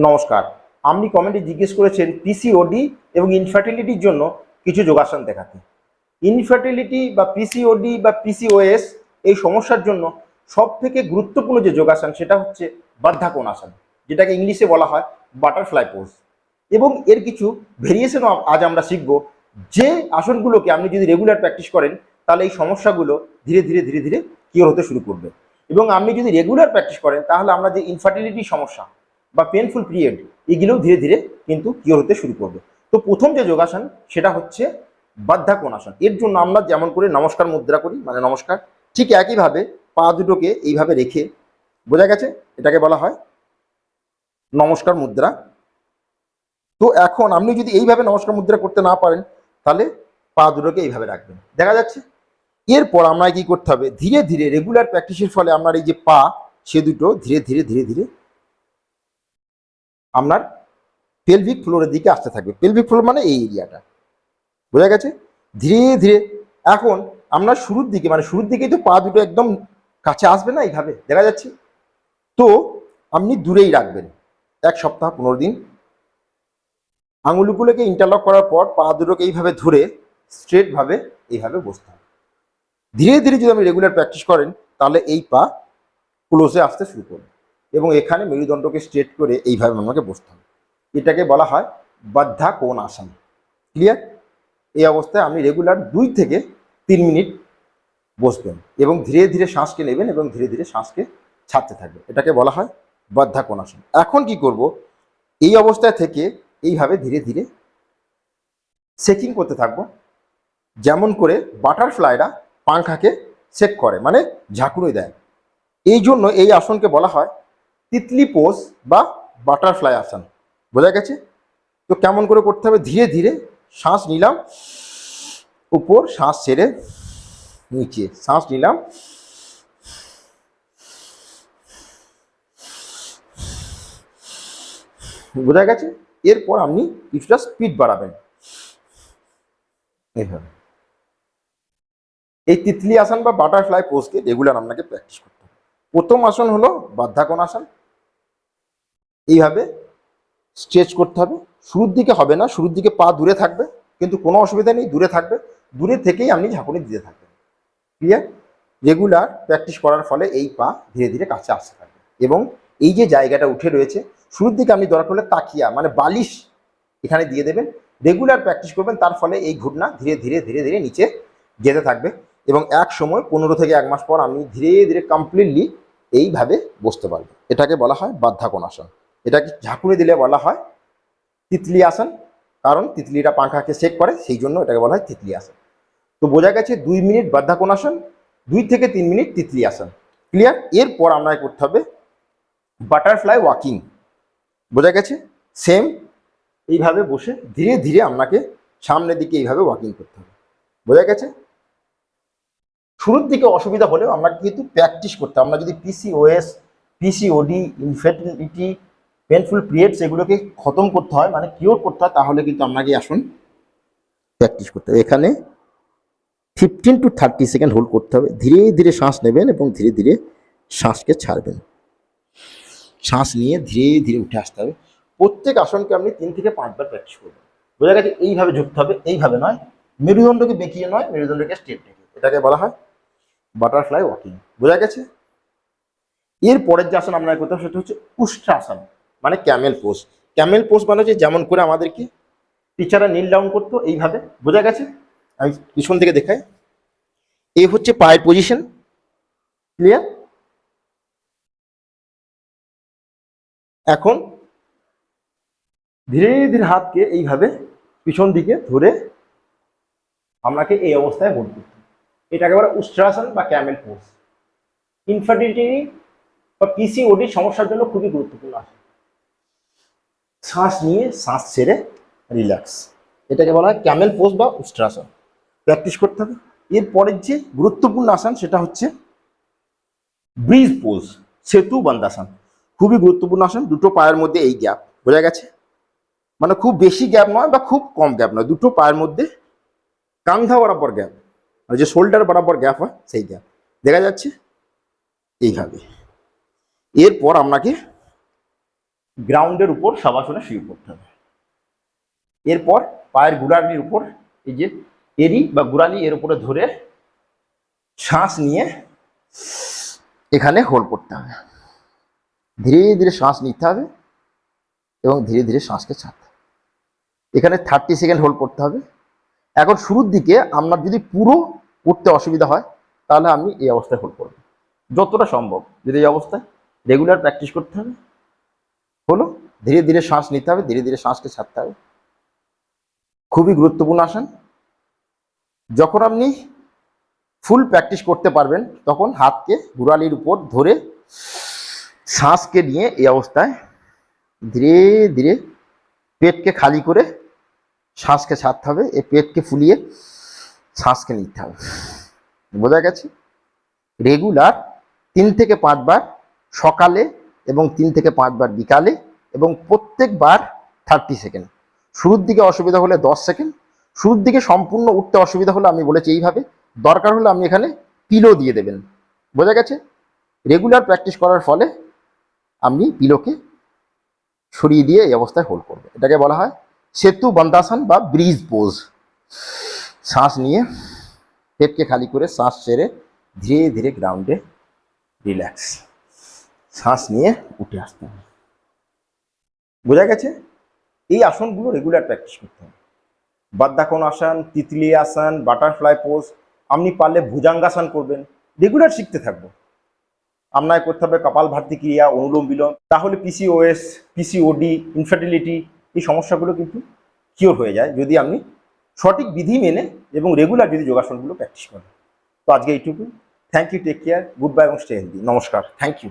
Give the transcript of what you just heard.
নমস্কার। আপনি কমেন্টে জিজ্ঞেস করেছেন পিসিওডি এবং ইনফার্টিলিটির জন্য কিছু যোগাসন দেখাতে। ইনফার্টিলিটি বা পিসিওডি বা পিসিওএস এই সমস্যার জন্য সব থেকে গুরুত্বপূর্ণ যে যোগাসন সেটা হচ্ছে বদ্ধাকোনাসন, যেটাকে ইংলিশে বলা হয় বাটারফ্লাই পোজ। এবং এর কিছু ভেরিয়েশনও আজ আমরা শিখব, যে আসনগুলোকে আপনি যদি রেগুলার প্র্যাকটিস করেন তাহলে এই সমস্যাগুলো ধীরে ধীরে ধীরে ধীরে কিওর হতে শুরু করবে। এবং আপনি যদি রেগুলার প্র্যাকটিস করেন তাহলে আমরা যে ইনফার্টিলিটির সমস্যা বা পেনফুল পিরিয়ড এগুলোও ধীরে ধীরে কিন্তু কিওর হতে শুরু করবে। তো প্রথম যে যোগাসন সেটা হচ্ছে বদ্ধাকোনাসন। এর জন্য আমরা যেমন করে নমস্কার মুদ্রা করি, মানে নমস্কার, ঠিক একইভাবে পা দুটোকে এইভাবে রেখে, বোঝা গেছে, এটাকে বলা হয় নমস্কার মুদ্রা। তো এখন আপনি যদি এইভাবে নমস্কার মুদ্রা করতে না পারেন তাহলে পা দুটোকে এইভাবে রাখবেন, দেখা যাচ্ছে। এরপর আমরা কি করতে হবে, ধীরে ধীরে রেগুলার প্র্যাকটিসের ফলে আপনার এই যে পা সে দুটো ধীরে ধীরে ধীরে ধীরে আপনার পেলভিক ফ্লোরের দিকে আসতে থাকবে। পেলভিক ফ্লোর মানে এই এরিয়াটা, বোঝা গেছে। ধীরে ধীরে এখন আমরা শুরুর দিকে, মানে শুরুর দিকেই তো পা দুটো একদম কাছে আসবে না, এইভাবে দেখা যাচ্ছে। তো আপনি দূরেই রাখবেন 1 সপ্তাহ 15 দিন। আঙুলগুলোকে ইন্টারলক করার পর পা দুটোকে এইভাবে ধরে স্ট্রেটভাবে এইভাবে বসতে হবে। ধীরে ধীরে যদি আপনি রেগুলার প্র্যাকটিস করেন তাহলে এই পা ক্লোজে আসতে শুরু করবে এবং এখানে মেরুদণ্ডকে স্ট্রেট করে এইভাবে আমাকে বসতে হবে। এটাকে বলা হয় বদ্ধাকোনাসন। ক্লিয়ার? এই অবস্থায় আপনি রেগুলার 2 থেকে 3 মিনিট বসবেন এবং ধীরে ধীরে শ্বাসকে নেবেন এবং ধীরে ধীরে শ্বাসকে ছাড়তে থাকবেন। এটাকে বলা হয় বদ্ধাকোনাসন। এখন কি করব, এই অবস্থায় থেকে এইভাবে ধীরে ধীরে শেকিং করতে থাকবো, যেমন করে বাটারফ্লাইরা পাংখাকে শেক করে, মানে ঝাঁকুনি দেয়। এই জন্য এই আসনকে বলা হয় তিতলি পোজ বা বাটারফ্লাই আসন, বোঝা গেছে। তো কেমন করে করতে হবে, ধীরে ধীরে শ্বাস নিলাম উপর, শ্বাস ছেড়ে নিচে, শ্বাস নিলাম, বোঝা গেছে। এরপর আপনি কিছুটা স্পিড বাড়াবেন এইভাবে। এই তিতলি আসন বা বাটারফ্লাই পোজকে রেগুলার আপনাকে প্র্যাকটিস করতে হবে। প্রথম আসন হলো বদ্ধাকোনাসন। এইভাবে স্ট্রেচ করতে হবে। শুরুর দিকে হবে না, শুরুর দিকে পা দূরে থাকবে, কিন্তু কোনো অসুবিধা নেই, দূরে থাকবে, দূরে থেকেই আপনি ঝাঁকুনি দিতে থাকবেন। ক্লিয়ার? রেগুলার প্র্যাকটিস করার ফলে এই পা ধীরে ধীরে কাছে আসতে থাকবে এবং এই যে জায়গাটা উঠে রয়েছে, শুরুর দিকে আপনি দরকার হলে তাকিয়া মানে বালিশ এখানে দিয়ে দেবেন। রেগুলার প্র্যাকটিস করবেন, তার ফলে এই ঘুটনা ধীরে ধীরে ধীরে ধীরে নিচে যেতে থাকবে এবং এক সময় 15 থেকে 1 মাস পর আপনি ধীরে ধীরে কমপ্লিটলি এইভাবে বসতে পারবেন। এটাকে বলা হয় বদ্ধাকোনাসন। এটাকে ঝাঁকুনি দিলে বলা হয় তিতলি আসন, কারণ তিতলিটা পাংখাকে শেক করে, সেই জন্য এটাকে বলা হয় তিতলি আসন। তো বোঝা গেছে 2 মিনিট বদ্ধাকোনাসন, 2 থেকে 3 মিনিট তিতলি আসন। ক্লিয়ার? এরপর আপনাকে করতে হবে বাটারফ্লাই ওয়াকিং, বোঝা গেছে। সেম এইভাবে বসে ধীরে ধীরে আপনাকে সামনের দিকে এইভাবে ওয়াকিং করতে হবে, বোঝা গেছে। শুরুর দিকে অসুবিধা হলেও আপনাকে কিন্তু প্র্যাকটিস করতে হবে। আমরা যদি PCOS, PCOD, infertility, painful periods এগুলোকে খতম করতে হয়, মানে কিওর করতে হয়, তাহলে কিন্তু আপনাকে আসুন প্র্যাকটিস করতে হবে। এখানে 15 to 30 সেকেন্ড হোল্ড করতে হবে। ধীরে ধীরে শ্বাস নেবেন এবং ধীরে ধীরে শ্বাসকে ছাড়বেন। শ্বাস নিয়ে ধীরে ধীরে উঠে আসতে হবে। প্রত্যেক আসনকে আপনি 3 থেকে 5 বার প্র্যাকটিস করবেন, বোঝা গেছে। এইভাবে ঝুঁকতে হবে, এইভাবে নয়, মেরুদণ্ডকে বেঁকিয়ে নয়, মেরুদণ্ডকে স্ট্রেট রেখে। এটাকে বলা হয় বাটারফ্লাই ওয়াকিং, বোঝা গেছে। এর পরের যে আসন আপনাকে করতে হবে সেটা হচ্ছে উষ্ট্রাসন, মানে ক্যামেল পোজ। ক্যামেল পোজ মানে হচ্ছে যেমন করে আমাদেরকে টিচাররা নীল ডাউন করতো, এইভাবে, বোঝা গেছে। আমি পিছন থেকে দেখাই। এই হচ্ছে পায়ের পজিশন। ক্লিয়ার? এখন ধীরে ধীরে হাতকে এইভাবে পিছন দিকে ধরে আপনাকে এই অবস্থায় হোল্ড করতে হবে। এটাকে বলে উষ্ট্রাসন বা ক্যামেল পোজ। ইনফার্টিলিটি বা পিসিওডি সমস্যার জন্য খুবই গুরুত্বপূর্ণ আসন। শ্বাস নিয়ে শ্বাস ছেড়ে রিল্যাক্স, এটাকে বলা হয় ক্যামেল পোজ বা উষ্ট্রাসন। প্র্যাকটিস করতে হবে। এরপরের যে গুরুত্বপূর্ণ আসন সেটা হচ্ছে ব্রিজ পোজ, সেতু বন্দাসন। খুবই গুরুত্বপূর্ণ আসন। দুটো পায়ের মধ্যে এই গ্যাপ, বোঝা গেছে, মানে খুব বেশি গ্যাপ নয় বা খুব কম গ্যাপ নয়, দুটো পায়ের মধ্যে কান্ধা বরাবর গ্যাপ, মানে যে শোল্ডার বরাবর গ্যাপ হয় সেই গ্যাপ, দেখা যাচ্ছে এইভাবে। এরপর আপনাকে গ্রাউন্ডের উপর শবাসনে শুয়ে পড়তে হবে। এরপর পায়ের গোড়ালির উপর এই যে এরি বা গোড়ালি এর উপরে ধরে শ্বাস নিয়ে এখানে হোল্ড করতে হবে। ধীরে ধীরে শ্বাস নিতে হবে এবং ধীরে ধীরে শ্বাসকে ছাড়তে হবে। এখানে 30 সেকেন্ড হোল্ড করতে হবে। এখন শুরুর দিকে আপনার যদি পুরো উঠতে অসুবিধা হয় তাহলে আমি এই অবস্থায় হোল্ড করব, যতটা সম্ভব। যদি এই অবস্থায় রেগুলার প্র্যাকটিস করতে হবে। হলো, ধীরে ধীরে শ্বাস নিতে হবে, ধীরে ধীরে শ্বাসকে ছাড়তে হবে। খুবই গুরুত্বপূর্ণ আসন। যখন আপনি ফুল প্র্যাকটিস করতে পারবেন তখন হাতকে গোড়ালির উপর ধরে শ্বাসকে নিয়ে এই অবস্থায় ধীরে ধীরে পেটকে খালি করে শ্বাসকে ছাড়তে হবে। এই পেটকে ফুলিয়ে শ্বাসকে নিতে হবে। বোঝা গেছে? রেগুলার 3 থেকে 5 বার সকালে এবং 3 থেকে 5 বার বিকালে, এবং প্রত্যেকবার 30 সেকেন্ড। শুরুর দিকে অসুবিধা হলে 10 সেকেন্ড। শুরুর দিকে সম্পূর্ণ উঠতে অসুবিধা হলে আমি বলেছি এইভাবে, দরকার হলে আপনি এখানে পিলো দিয়ে দেবেন। বোঝা গেছে? রেগুলার প্র্যাকটিস করার ফলে আপনি পিলোকে সরিয়ে দিয়ে এই অবস্থায় হোল্ড করবেন। এটাকে বলা হয় সেতু বন্দাসন বা ব্রিজ পোজ। শ্বাস নিয়ে পেটকে খালি করে শ্বাস ছেড়ে ধীরে ধীরে গ্রাউন্ডে রিল্যাক্স শ্বাস নিয়ে উঠে আসতে হবে। বোঝা গেছে? এই আসনগুলো রেগুলার প্র্যাকটিস করতে হবে। বাদ্যাকোণ আসন, তিতলি আসন, বাটারফ্লাই পোজ, আপনি পারলে ভুজাঙ্গাসন করবেন। রেগুলার শিখতে থাকবো। আপনাকে করতে হবে কপালভাতি ক্রিয়া, অনুলোম বিলোম। তাহলে পিসিওএস, পিসিওডি, ইনফার্টিলিটি এই সমস্যাগুলো কিন্তু কিওর হয়ে যায় যদি আপনি সঠিক বিধি মেনে এবং রেগুলার যদি যোগাসনগুলো প্র্যাকটিস করেন। তো আজকে এইটুকু। Thank you, take care, good bye এবং স্টে হেলদি। নমস্কার, থ্যাংক ইউ।